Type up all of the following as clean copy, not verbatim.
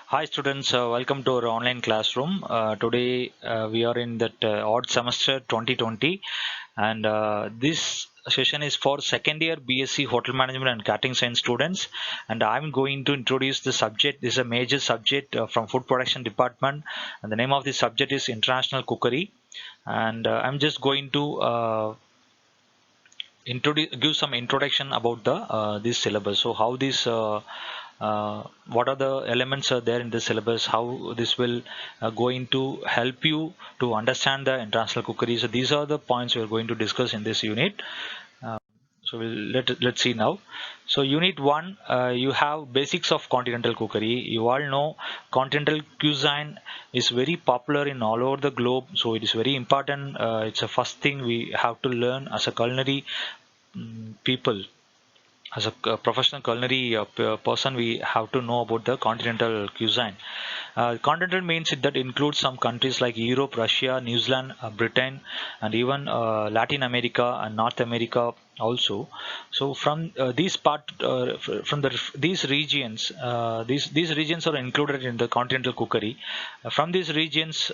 Hi students, welcome to our online classroom. Today we are in that odd semester 2020 and this session is for second year BSc Hotel Management and Catering Science students, and I'm going to introduce the subject. This is a major subject from Food Production Department, and the name of this subject is International Cookery, and I'm just going to give some introduction about the this syllabus. So how this what are the elements are there in the syllabus, how this will going to help you to understand the international cookery. So these are the points we are going to discuss in this unit. uh, so let's see now. So unit 1, you have basics of continental cookery. You all know continental cuisine is very popular in all over the globe, so it is very important. It's the first thing we have to learn as a culinary people. As a professional culinary person, we have to know about the continental cuisine. Continental means that includes some countries like Europe, Russia, New Zealand, Britain, and even Latin America and North America also. So from these regions, these regions are included in the continental cookery. From these regions,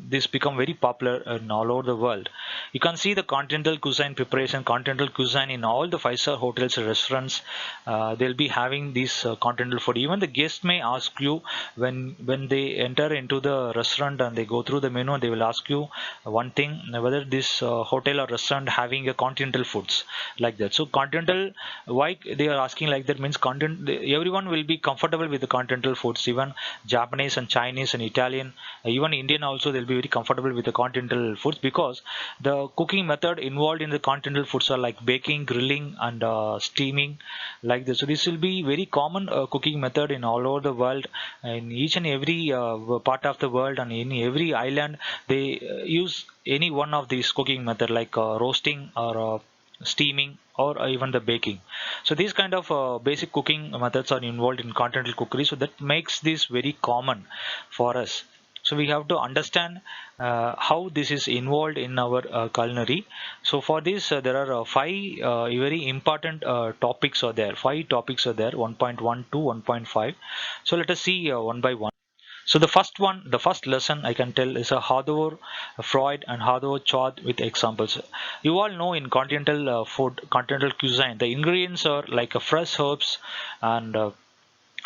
this become very popular in all over the world. You can see the continental cuisine preparation, continental cuisine in all the five-star hotels and restaurants. They'll be having this continental food. Even the guest may ask you when they enter into the restaurant and they go through the menu, they will ask you one thing, whether this hotel or restaurant having a continental foods like that. So continental, why they are asking like that means content, everyone will be comfortable with the continental foods. Even Japanese and Chinese and Italian, even Indian also, they'll be very comfortable with the continental foods because the cooking method involved in the continental foods are like baking, grilling, and steaming like this. So this will be very common cooking method in all over the world. In each and every part of the world and in every island, they use any one of these cooking method like roasting or steaming or even the baking. So these kind of basic cooking methods are involved in continental cookery, so that makes this very common for us. So we have to understand how this is involved in our culinary. So for this there are five very important topics are there. Five topics are there, 1.1 to 1.5. So let us see one by one. So the first one, the first lesson I can tell is a Hador, Freud, and Hador Chod with examples. You all know in continental food, continental cuisine, the ingredients are like fresh herbs and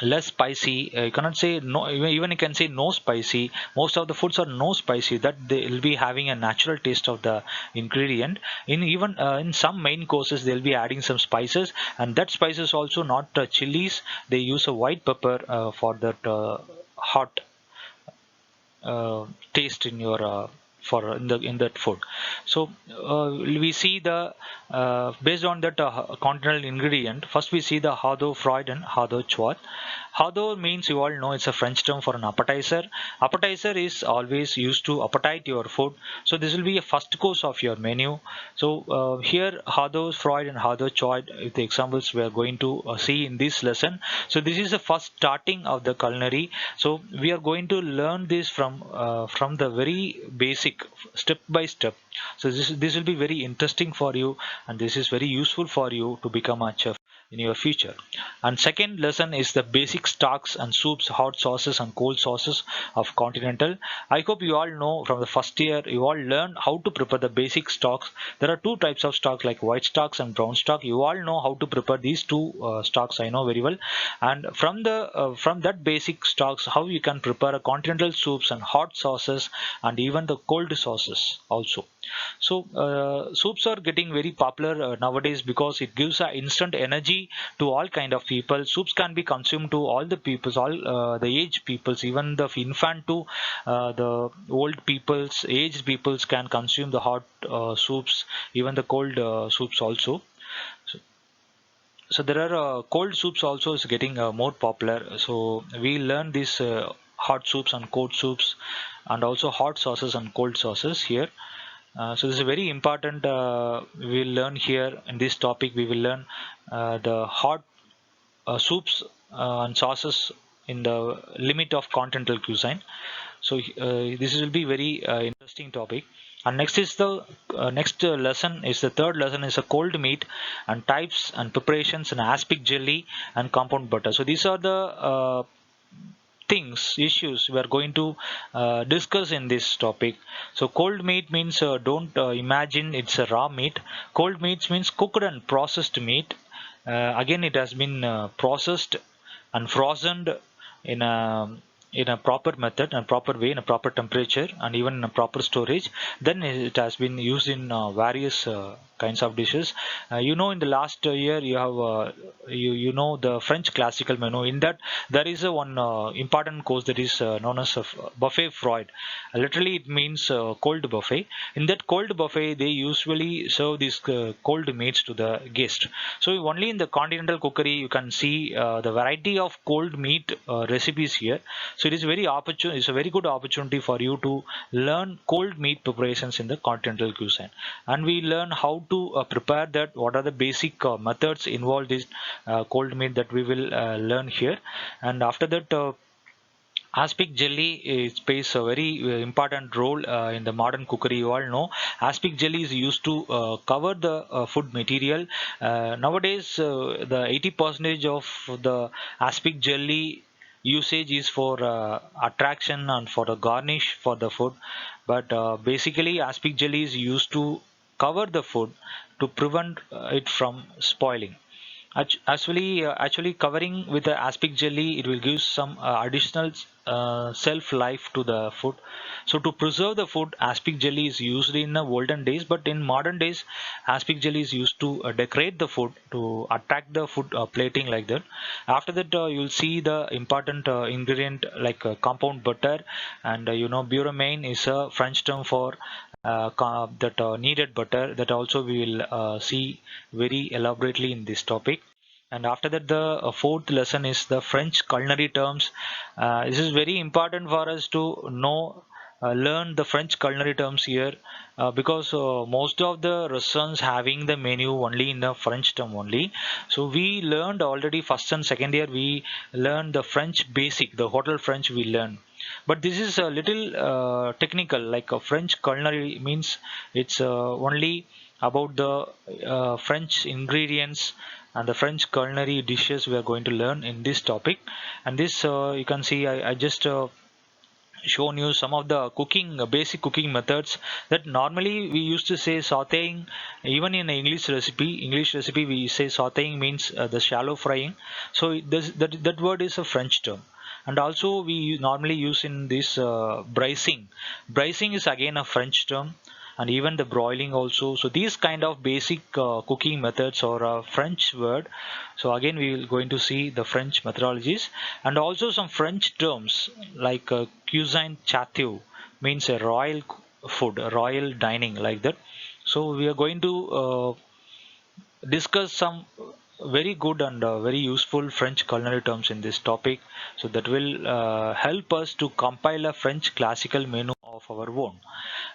less spicy. You cannot say no, even you can say no spicy. Most of the foods are no spicy, that they will be having a natural taste of the ingredient. In even in some main courses they'll be adding some spices, and that spices also not chilies. They use a white pepper for that hot taste in your for in that food. So we see the based on that continental ingredient. First we see the Hado Freud and Hado Chouat. Hado means, you all know, it's a French term for an appetizer. Appetizer is always used to appetite your food. So this will be a first course of your menu. So here Hado Freud and Hado Chouat, the examples we are going to see in this lesson. So this is the first starting of the culinary. So we are going to learn this from the very basic, step by step. So this will be very interesting for you, and this is very useful for you to become a chef in your future. And second lesson is the basic stocks and soups, hot sauces and cold sauces of continental. I hope you all know from the first year you all learn how to prepare the basic stocks. There are two types of stock, like white stocks and brown stock. You all know how to prepare these two stocks, I know very well. And from that basic stocks, how you can prepare a continental soups and hot sauces and even the cold sauces also. So soups are getting very popular nowadays because it gives a instant energy to all kind of people. Soups can be consumed to all the peoples, all the aged peoples, even the infant to the old peoples, aged peoples can consume the hot soups, even the cold soups also. So, so there are cold soups also is getting more popular. So we learn these hot soups and cold soups, and also hot sauces and cold sauces here. So this is very important. We will learn here in this topic. We will learn the hot soups and sauces in the limit of continental cuisine. So this will be very interesting topic. And next is the next lesson is the third lesson is a cold meat and types and preparations and aspic jelly and compound butter. So these are the things, issues we are going to discuss in this topic. So cold meat means don't imagine it's a raw meat. Cold meats means cooked and processed meat. Again, it has been processed and frozen in a proper method and proper way, in a proper temperature, and even in a proper storage. Then it has been used in various kinds of dishes. In the last year you have you know the French classical menu. In that there is a one important course that is known as buffet Freud. Literally it means cold buffet. In that cold buffet they usually serve these cold meats to the guest. So only in the continental cookery you can see the variety of cold meat recipes here. So it is very opportune. It's a very good opportunity for you to learn cold meat preparations in the continental cuisine, and we learn how to prepare that. What are the basic methods involved in cold meat that we will learn here, and after that. Aspic jelly plays a very important role in the modern cookery. You all know aspic jelly is used to cover the food material. Nowadays, the 80% of the aspic jelly usage is for attraction and for the garnish for the food. But basically, aspic jelly is used to cover the food to prevent it from spoiling. Actually, covering with the aspic jelly, it will give some additional shelf life to the food. So to preserve the food, aspic jelly is used in the olden days, but in modern days, aspic jelly is used to decorate the food to attract the food plating like that. After that, you'll see the important ingredient like compound butter, and buramine is a French term for that kneaded butter, that also we will see very elaborately in this topic. And after that, the fourth lesson is the French culinary terms. This is very important for us to know, learn the French culinary terms here, because most of the restaurants having the menu only in the French term only. So we learned already first and second year, we learned the French basic, the hotel French we learned. But this is a little technical, like a French culinary means it's only about the French ingredients and the French culinary dishes we are going to learn in this topic. And this you can see I just shown you some of the cooking basic cooking methods that normally we used to say sauteing. Even in English recipe we say sauteing means the shallow frying. So that word is a French term. And also we normally use in this braising is again a French term, and even the broiling also. So these kind of basic cooking methods or a French word. So again we will going to see the French methodologies, and also some French terms like cuisine chateau means a royal food, a royal dining like that. So we are going to discuss some very good and very useful French culinary terms in this topic. So that will help us to compile a French classical menu of our own.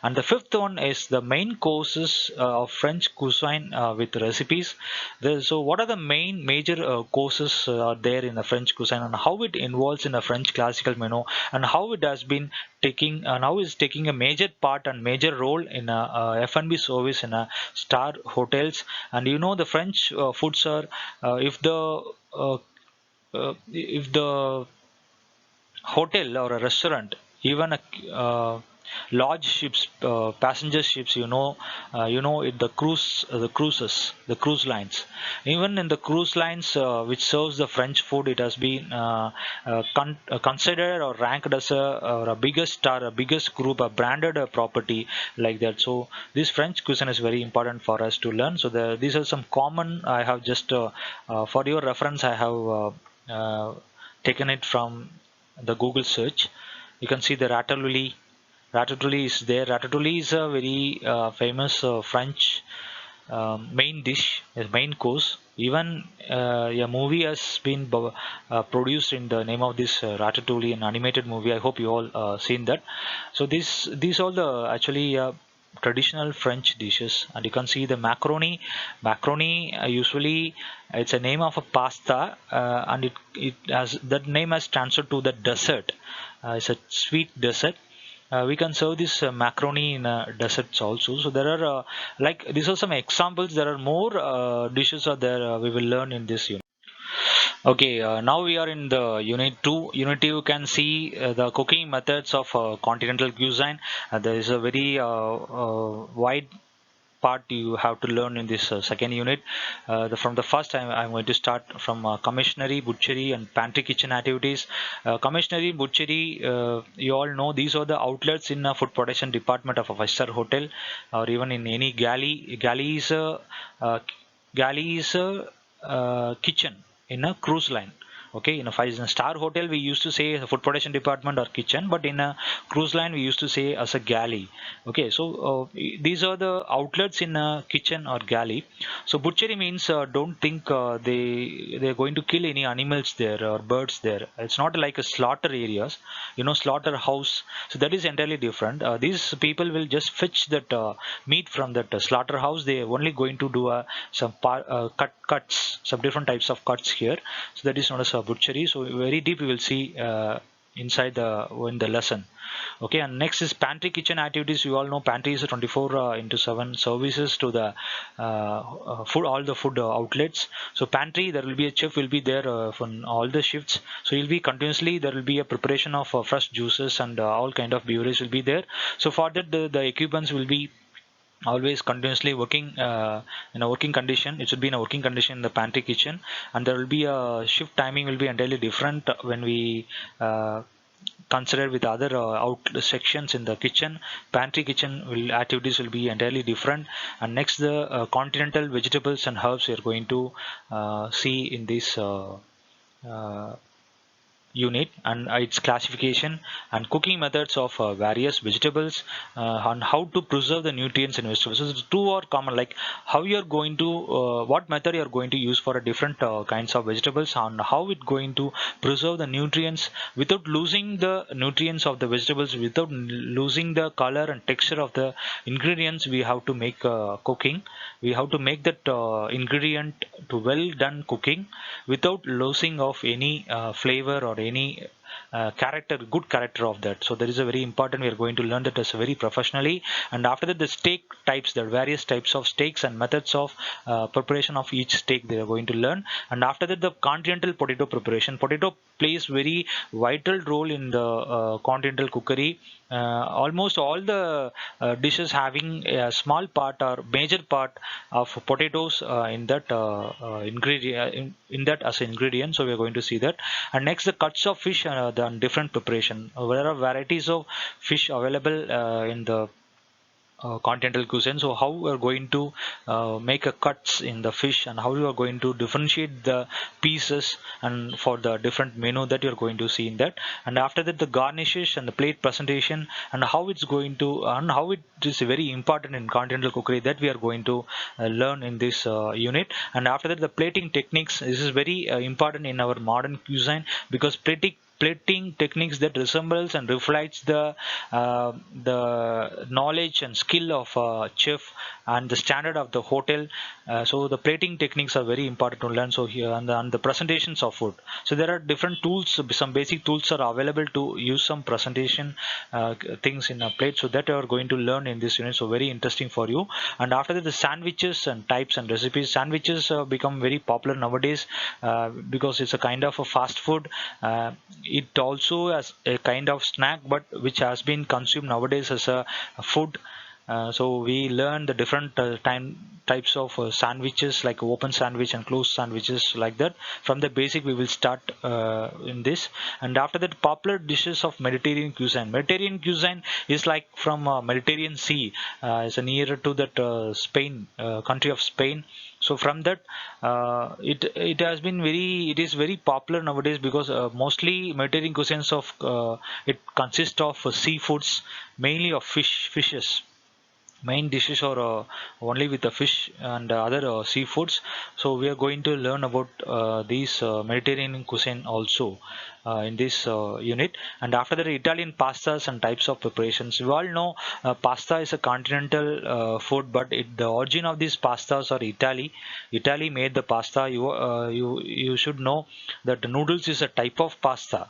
And the fifth one is the main courses of French cuisine with recipes. So what are the main major courses are there in the French cuisine, and how it involves in the French classical menu, and how it has been taking and how is taking a major part and major role in a F&B service in a star hotels. And the French foods are uh, if the hotel or a restaurant, even a large ships, passenger ships, the cruises, the cruise lines. Even in the cruise lines which serves the French food, it has been considered or ranked as a biggest star, a biggest group, a branded property like that. So this French cuisine is very important for us to learn. So these are some common. I have just for your reference, I have taken it from the Google search. You can see the ratatouille. Ratatouille is there. Ratatouille is a very famous French main dish, a main course. Even a movie has been produced in the name of this Ratatouille, an animated movie. I hope you all seen that. So these all the actually traditional French dishes. And you can see the macaroni. Macaroni usually it's a name of a pasta, and it has that name has transferred to the dessert. It's a sweet dessert. We can serve this macaroni in desserts also. So there are like these are some examples. There are more dishes are there we will learn in this unit. Okay, now we are in the unit 2. Unit 2, you can see the cooking methods of continental cuisine. There is a very wide part you have to learn in this second unit. From the first, I'm going to start from commissionery, butchery, and pantry kitchen activities. Commissionery, butchery, you all know these are the outlets in a food production department of a five-star hotel, or even in any galley. Uh, galley is a kitchen in a cruise line. Okay, in a five-star hotel we used to say food production department or kitchen, but in a cruise line we used to say as a galley. Okay, so these are the outlets in a kitchen or galley. So butchery means don't think they're going to kill any animals there or birds there. It's not like a slaughter areas, slaughterhouse. So that is entirely different. These people will just fetch that meat from that slaughterhouse. They are only going to do cuts, some different types of cuts here. So that is known as a butchery. So very deep we will see inside the in the lesson. Okay, and next is pantry kitchen activities. You all know pantry is a 24 into 7 services to the food, all the food outlets. So pantry, there will be a chef will be there from all the shifts. So you'll be continuously, there will be a preparation of fresh juices and all kind of beverages will be there. So for that the equipments will be always continuously working in a working condition. It should be in a working condition in the pantry kitchen, and there will be a shift timing will be entirely different when we consider with other out sections in the kitchen. Pantry kitchen activities will be entirely different. And next, the continental vegetables and herbs we are going to see in this uh, unit, and its classification and cooking methods of various vegetables, and how to preserve the nutrients in vegetables. So the two are common, like how you are going to what method you are going to use for a different kinds of vegetables, and how it going to preserve the nutrients without losing the nutrients of the vegetables, without losing the color and texture of the ingredients. We have to make cooking, we have to make that ingredient to well done cooking without losing of any flavor or any good character of that. So there is a very important, we are going to learn that as very professionally. And after that, the steak types, the various types of steaks and methods of preparation of each steak they are going to learn. And after that, the continental potato preparation. Potato plays very vital role in the continental cookery. Almost all the dishes having a small part or major part of potatoes in that ingredient, in that as an ingredient. So we are going to see that. And next, the cuts of fish, the different preparation. There are varieties of fish available in the continental cuisine. So how we are going to make a cuts in the fish, and how you are going to differentiate the pieces, and for the different menu that you are going to see in that. And after that, the garnishes and the plate presentation, and how it's going to, and how it is very important in continental cookery, that we are going to learn in this unit. And after that, the plating techniques. This is very important in our modern cuisine, because plating techniques that resembles and reflects the knowledge and skill of a chef and the standard of the hotel. So the plating techniques are very important to learn. So here, and the presentations of food. So there are different tools, some basic tools are available to use some presentation things in a plate, so that you are going to learn in this unit. So very interesting for you. And after that, the sandwiches and types and recipes. Sandwiches become very popular nowadays because it's a kind of a fast food. It also as a kind of snack, but which has been consumed nowadays as a food. So we learn the different types of sandwiches, like open sandwich and closed sandwiches, like that. From the basic we will start in this. And after that, popular dishes of Mediterranean cuisine. Mediterranean cuisine is like from Mediterranean Sea. It's nearer to that Spain, country of Spain. So from that, it has been very, it is very popular nowadays, because mostly Mediterranean cuisines of it consists of seafoods, mainly of fishes. Main dishes are only with the fish and other seafoods. So we are going to learn about these Mediterranean cuisine also in this unit. And after that, Italian pastas and types of preparations. We all know pasta is a continental food, but the origin of these pastas are Italy. Italy made the pasta. You should know that the noodles is a type of pasta.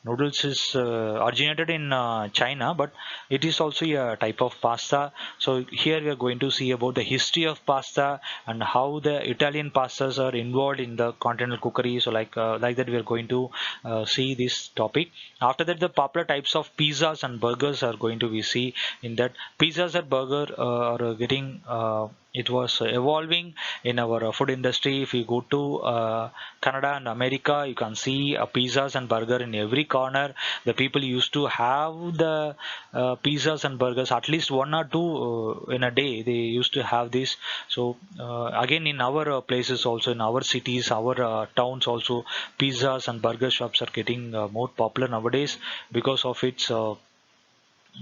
Noodles is originated in China, but it is also a type of pasta. So here we are going to see about the history of pasta and how the Italian pastas are involved in the continental cookery. So like that we are going to see this topic. After that, the popular types of pizzas and burgers are going to be see in that. Pizzas and burger are getting it was evolving in our food industry. If you go to Canada and America, you can see pizzas and burger in every corner. The people used to have the pizzas and burgers at least one or two in a day. They used to have this. So again, in our places also, in our cities, our towns also, pizzas and burger shops are getting more popular nowadays because of its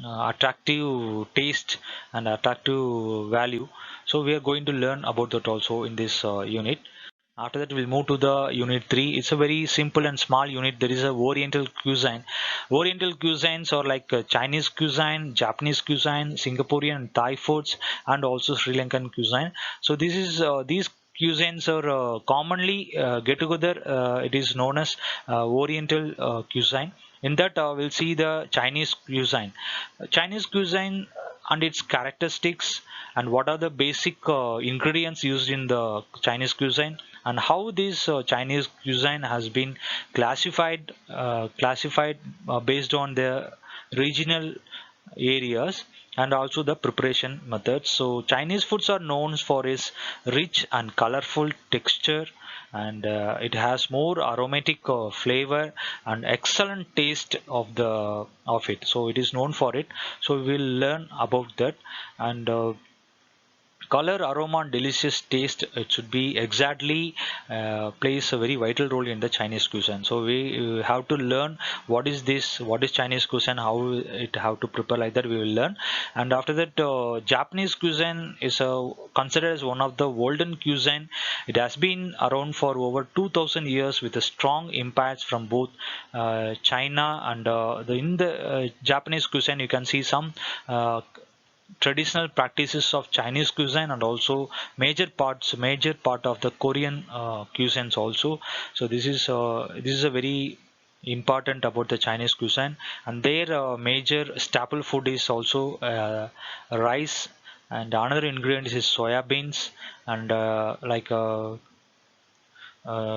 attractive taste and attractive value. So we are going to learn about that also in this unit. After that, we'll move to the unit 3. It's a very simple and small unit. There is a Oriental cuisine. Oriental cuisines are like Chinese cuisine, Japanese cuisine, Singaporean and Thai foods, and also Sri Lankan cuisine. So this is these cuisines are commonly get together. It is known as Oriental cuisine. In that, we'll see the Chinese cuisine. Chinese cuisine and its characteristics, and what are the basic ingredients used in the Chinese cuisine, and how this Chinese cuisine has been classified based on the regional areas, and also the preparation methods. So Chinese foods are known for its rich and colorful texture, and it has more aromatic flavor and excellent taste of it. So it is known for it. So we will learn about that. And color, aroma and delicious taste, it should be exactly plays a very vital role in the Chinese cuisine. So we have to learn what is Chinese cuisine, how it have to prepare, like that we will learn. And after that, Japanese cuisine is considered as one of the golden cuisine. It has been around for over 2000 years with a strong impacts from both China and in the Japanese cuisine you can see some traditional practices of Chinese cuisine, and also major part of the Korean cuisines also. So this is a very important about the Chinese cuisine, and their major staple food is also rice, and another ingredient is soya beans, and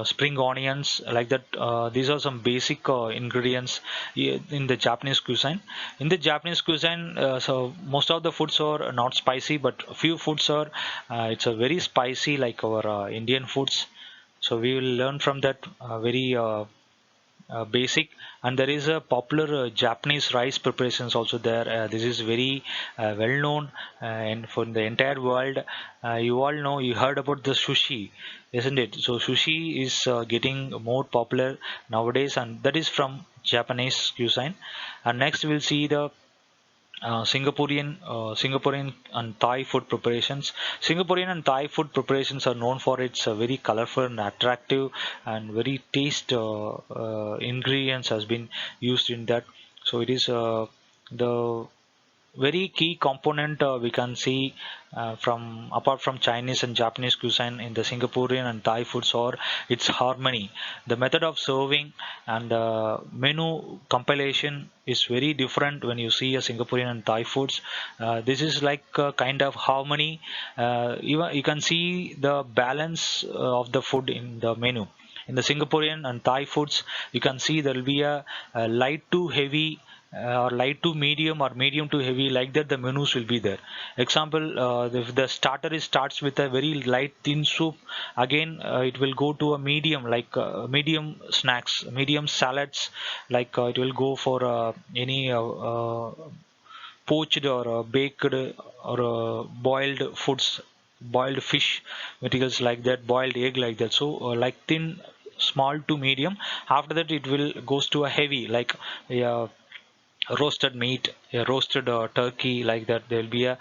spring onions, like that. These are some basic ingredients in the Japanese cuisine. In the Japanese cuisine, so most of the foods are not spicy, but few foods are it's a very spicy like our Indian foods. So we will learn from that very basic. And there is a popular Japanese rice preparations also there. This is very well known and for the entire world. You all know, you heard about the sushi, isn't it? So sushi is getting more popular nowadays, and that is from Japanese cuisine. And next we'll see the Singaporean and Thai food preparations. Singaporean and Thai food preparations are known for its very colorful and attractive and very taste ingredients has been used in that. So it is the very key component we can see from apart from Chinese and Japanese cuisine in the Singaporean and Thai foods, or its harmony. The method of serving and menu compilation is very different when you see a Singaporean and Thai foods. This is like a kind of harmony. You can see the balance of the food in the menu. In the Singaporean and Thai foods, you can see there will be a light to heavy or light to medium or medium to heavy, like that the menus will be there. Example, if the starter is starts with a very light thin soup, again it will go to a medium, like medium snacks, medium salads, like it will go for any poached or baked or boiled foods, boiled fish materials, like that, boiled egg, like that. So like thin, small to medium. After that it will goes to a heavy, like roasted meat, a roasted turkey, like that. There will be a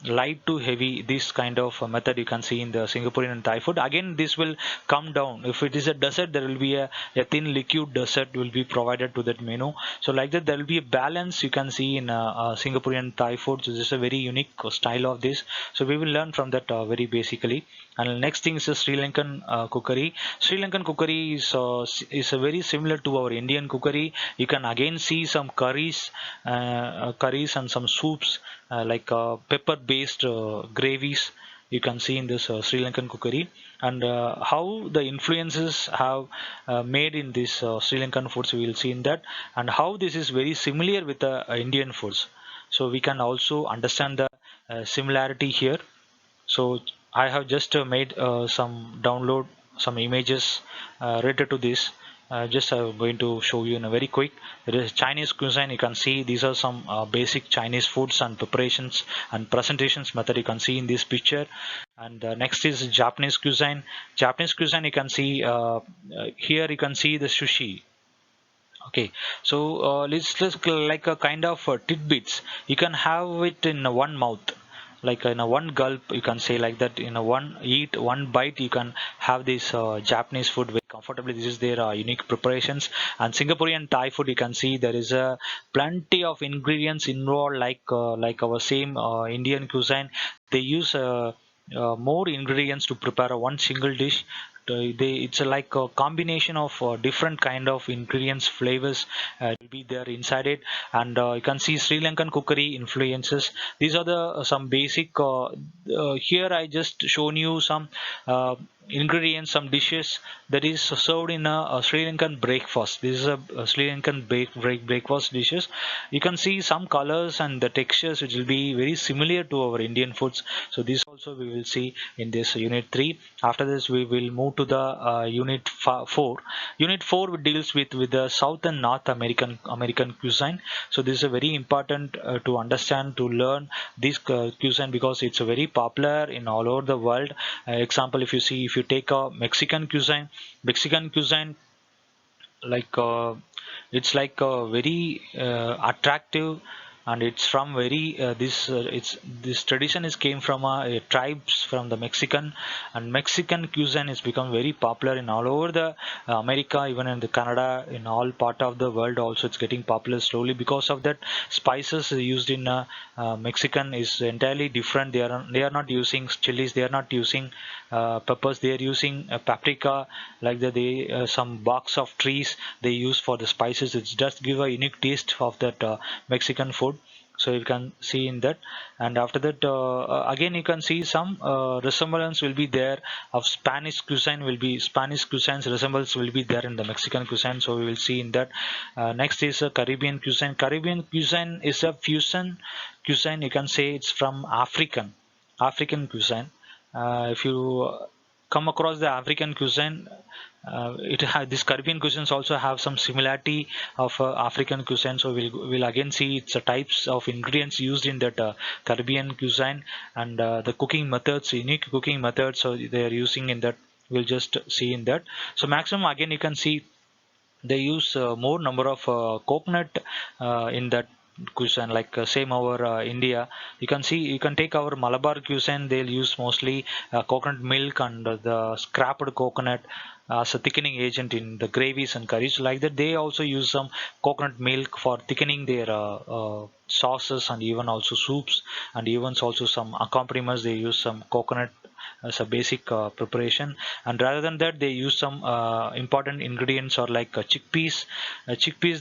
light to heavy, this kind of method you can see in the Singaporean and Thai food. Again, this will come down. If it is a dessert, there will be a thin liquid dessert will be provided to that menu. So like that, there will be a balance you can see in Singaporean Thai food. So this is a very unique style of this. So we will learn from that very basically. And next thing is the Sri Lankan cookery. Sri Lankan cookery is very similar to our Indian cookery. You can again see some curries and some soups, like pepper based gravies you can see in this Sri Lankan cookery. And how the influences have made in this Sri Lankan foods, we will see in that, and how this is very similar with the Indian foods. So we can also understand the similarity here. So I have just made some download some images related to this. Just I'm going to show you in a very quick. There is Chinese cuisine. You can see these are some basic Chinese foods and preparations and presentations method you can see in this picture. And next is Japanese cuisine. Japanese cuisine, you can see here you can see the sushi. Okay, so let's like a kind of tidbits. You can have it in one mouth, like in a one gulp. You can say like that. In a one eat one bite, you can have this Japanese food very comfortably. This is their unique preparations. And Singaporean Thai food, you can see there is a plenty of ingredients involved, like our same Indian cuisine. They use more ingredients to prepare a one single dish. It's like a combination of different kind of ingredients, flavors will be there inside it. And you can see Sri Lankan cookery influences. These are the some basic here I just shown you some ingredients, some dishes that is served in a Sri Lankan breakfast. This is a Sri Lankan breakfast dishes. You can see some colors and the textures which will be very similar to our Indian foods. So this also we will see in this unit 3. After this we will move to the unit 4. Unit 4 deals with the South and North American cuisine. So this is a very important to understand, to learn this cuisine, because it's very popular in all over the world. Example, if you take a Mexican cuisine, like it's like very attractive, and it's from very it's this tradition is came from tribes from the Mexican. And Mexican cuisine has become very popular in all over the America, even in the Canada, in all part of the world also. It's getting popular slowly because of that. Spices used in Mexican is entirely different. They are not using chilies, they are not using peppers, they are using paprika, like that. They some barks of trees they use for the spices. It's just give a unique taste of that Mexican food. So you can see in that. And after that again you can see some resemblance will be there of Spanish cuisine. Will be Spanish cuisine's resemblance will be there in the Mexican cuisine. So we will see in that. Next is Caribbean cuisine. Caribbean cuisine is a fusion cuisine. You can say it's from African cuisine. If you come across the African cuisine, this Caribbean cuisines also have some similarity of African cuisine. So we'll again see it's the types of ingredients used in that Caribbean cuisine, and the cooking methods, unique cooking methods. So they are using in that. We'll just see in that. So maximum again you can see they use more number of coconut in that cuisine, like same our India. You can see, you can take our Malabar cuisine. They'll use mostly coconut milk and the scraped coconut as a thickening agent in the gravies and curries. Like that, they also use some coconut milk for thickening their sauces, and even also soups, and even also some accompaniments. They use some coconut as a basic preparation. And rather than that, they use some important ingredients, or like chickpeas.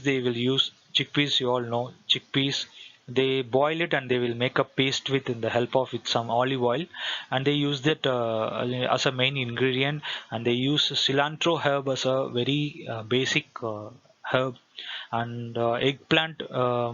They will use chickpeas. You all know chickpeas. They boil it and they will make a paste with in the help of with some olive oil, and they use that as a main ingredient. And they use cilantro herb as a very basic herb. And eggplant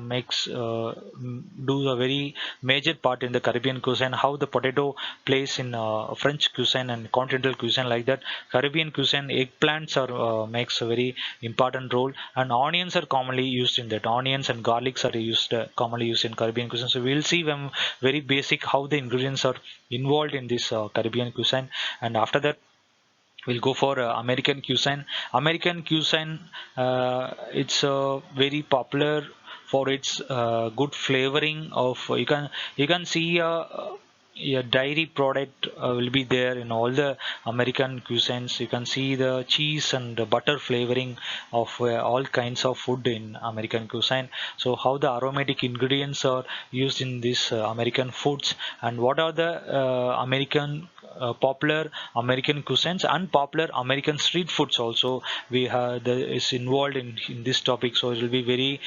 makes do a very major part in the Caribbean cuisine. How the potato plays in French cuisine and continental cuisine, like that, Caribbean cuisine, eggplants are makes a very important role. And onions are commonly used in that. Onions and garlics are used commonly used in Caribbean cuisine. So we'll see when very basic how the ingredients are involved in this Caribbean cuisine. And after that, we'll go for American cuisine. American cuisine, it's very popular for its good flavoring of you can see a dairy product will be there in all the American cuisines. You can see the cheese and the butter flavoring of all kinds of food in American cuisine. So how the aromatic ingredients are used in these American foods, and what are the American popular American cuisines and popular American street foods also we have is involved in this topic. So it will be very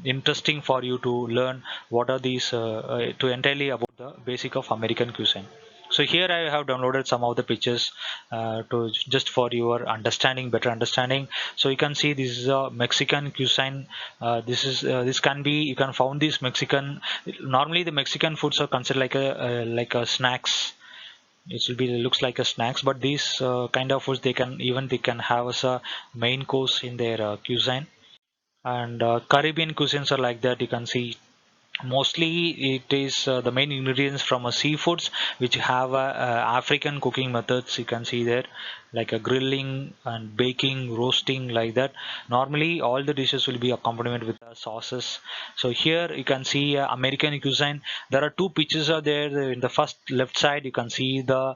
interesting for you to learn what are these to entirely about the basic of American cuisine. So here I have downloaded some of the pictures to just for your understanding, better understanding. So you can see this is a Mexican cuisine. This can be, you can found this Mexican. Normally the Mexican foods are considered like a snacks. It will be looks like a snacks, but these kind of foods they can have as a main course in their cuisine. And Caribbean cuisines are like that. You can see mostly it is the main ingredients from a seafoods which have African cooking methods. You can see there like a grilling and baking, roasting, like that. Normally all the dishes will be accompanied with sauces. So here you can see American cuisine. There are two pictures are there. In the first left side you can see the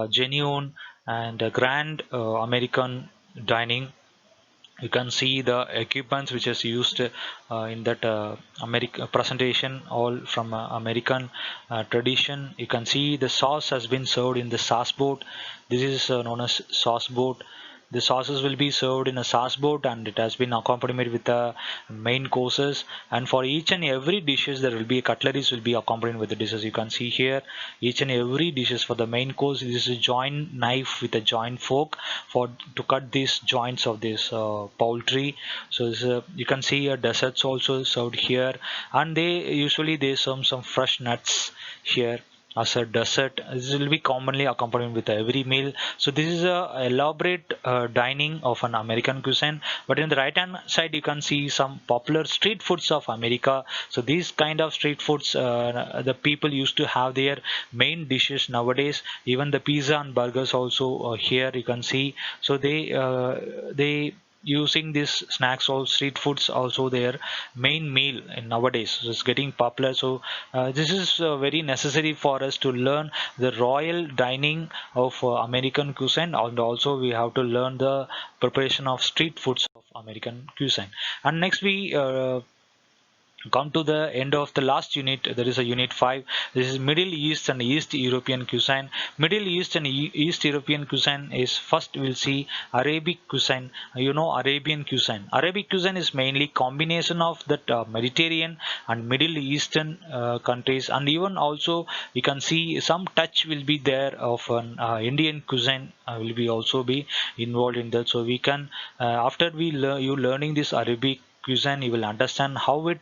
genuine and grand American dining. You can see the equipments which is used in that American presentation, all from American tradition. You can see the sauce has been served in the sauce boat. This is known as sauce boat. The sauces will be served in a sauce boat, and it has been accompanied with the main courses. And for each and every dishes there will be cutleries will be accompanied with the dishes. You can see here each and every dishes for the main course. This is a joint knife with a joint fork for to cut these joints of this poultry. So this, you can see desserts also served here, and they serve some fresh nuts here as a dessert. This will be commonly accompanied with every meal. So this is a elaborate dining of an American cuisine. But in the right hand side you can see some popular street foods of America. So these kind of street foods the people used to have their main dishes nowadays. Even the pizza and burgers also here you can see. So they using these snacks or street foods also their main meal in nowadays. So it's getting popular. So this is very necessary for us to learn the royal dining of American cuisine, and also we have to learn the preparation of street foods of American cuisine. And next we come to the end of the last unit. There is a unit 5. This is Middle East and East European cuisine. Middle East and East European cuisine is, first we'll see Arabic cuisine. Arabian cuisine. Arabic cuisine is mainly combination of that Mediterranean and Middle Eastern countries, and even also you can see some touch will be there of an Indian cuisine will be also be involved in that. So we can after we you learning this Arabic cuisine, you will understand how it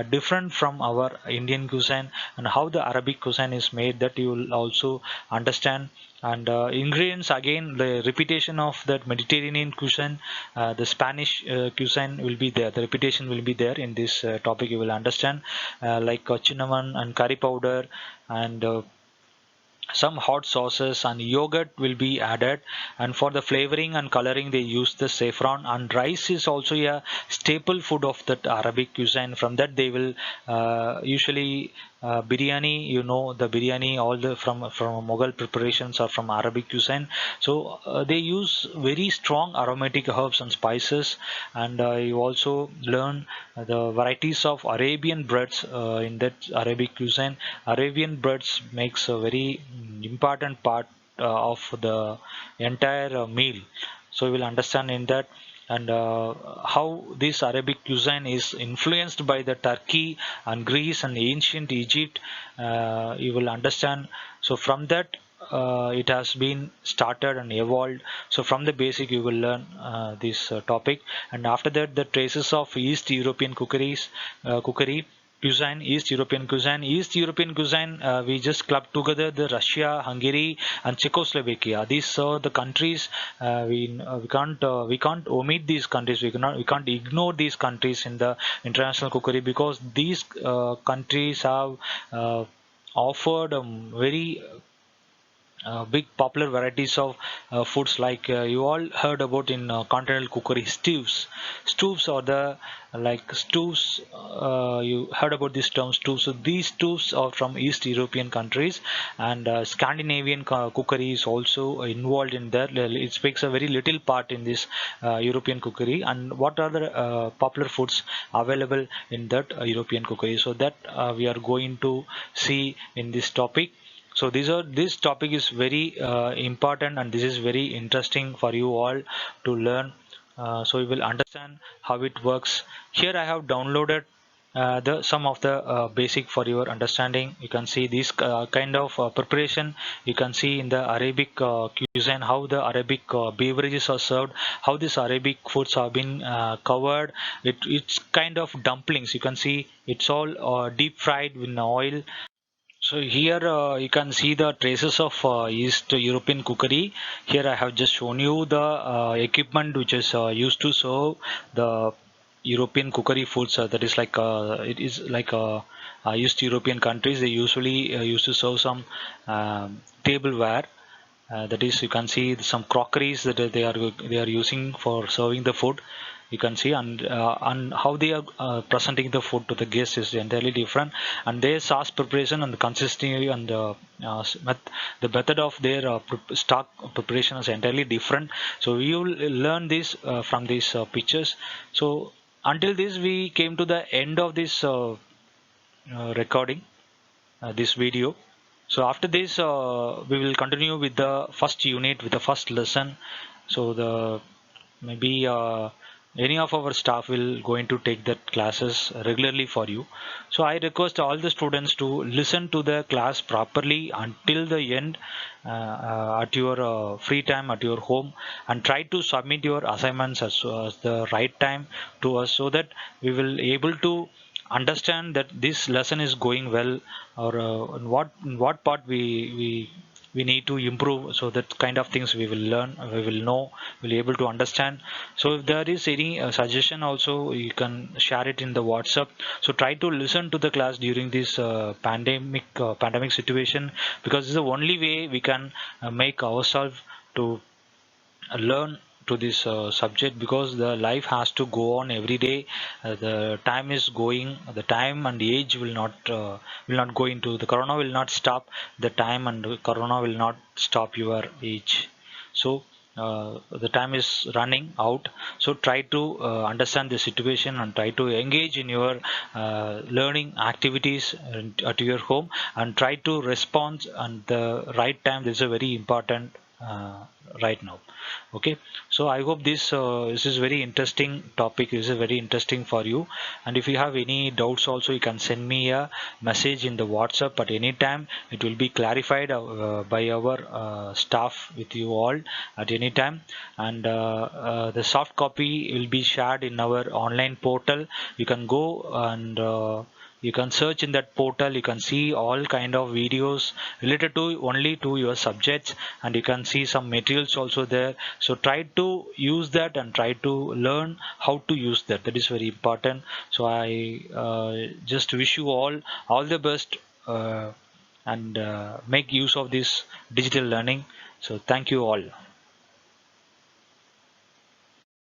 different from our Indian cuisine, and how the Arabic cuisine is made, that you will also understand. And ingredients, again the repetition of that Mediterranean cuisine, the Spanish cuisine will be there, the repetition will be there in this topic. You will understand like cinnamon and curry powder, and some hot sauces and yogurt will be added. And for the flavoring and coloring they use the saffron. And rice is also a staple food of that Arabic cuisine. From that they will usually biryani, the biryani, all the from Mughal preparations are from Arabic cuisine. So they use very strong aromatic herbs and spices. And you also learn the varieties of Arabian breads in that Arabic cuisine. Arabian breads makes a very important part of the entire meal. So we will understand in that. And how this Arabic cuisine is influenced by the Turkey and Greece and ancient Egypt, you will understand. So from that it has been started and evolved. So from the basic you will learn this topic. And after that the traces of East European cookery cuisine. East European cuisine, we just clubbed together the Russia, Hungary, and Czechoslovakia. These are the countries. We can't omit these countries. We can't ignore these countries in the international cookery, because these countries have offered a very big popular varieties of foods, like you all heard about in continental cookery, stews are the like stews, you heard about this term stews. So these stews are from East European countries, and Scandinavian cookery is also involved in that. It takes a very little part in this European cookery. And what are the popular foods available in that European cookery, so that we are going to see in this topic. So this topic is very important, and this is very interesting for you all to learn. So you will understand how it works. Here I have downloaded the some of the basic for your understanding. You can see this kind of preparation. You can see in the Arabic cuisine how the Arabic beverages are served, how these Arabic foods have been covered. It's kind of dumplings. You can see it's all deep fried in oil. So here you can see the traces of East European cookery. Here I have just shown you the equipment which is used to serve the European cookery foods. That is like it is like East European countries. They usually used to serve some tableware. That is, you can see some crockeries that they are using for serving the food. You can see, and how they are presenting the food to the guests is entirely different, and their sauce preparation and the consistency and the method of their stock preparation is entirely different. So you will learn this from these pictures. So until this we came to the end of this recording, this video. So after this we will continue with the first unit, with the first lesson. So the maybe any of our staff will going to take that classes regularly for you. So I request all the students to listen to the class properly until the end, at your free time at your home, and try to submit your assignments as the right time to us, so that we will able to understand that this lesson is going well, or in what part we need to improve. So that kind of things we will learn, we will know, we'll be able to understand. So if there is any suggestion also, you can share it in the WhatsApp. So try to listen to the class during this pandemic situation, because it's the only way we can make ourselves to learn to this subject, because the life has to go on every day. The time is going, the time and the age will not go into the corona, will not stop the time, and the corona will not stop your age. So the time is running out. So try to understand the situation and try to engage in your learning activities at your home, and try to respond at the right time. This is a very important right now. Okay, so I hope this is very interesting topic, this is very interesting for you. And if you have any doubts also, you can send me a message in the WhatsApp at any time. It will be clarified by our staff with you all at any time. And the soft copy will be shared in our online portal. You can go and you can search in that portal. You can see all kind of videos related to only to your subjects, and you can see some materials also there. So try to use that and try to learn how to use that. That is very important. So I just wish you all the best, and make use of this digital learning. So thank you all.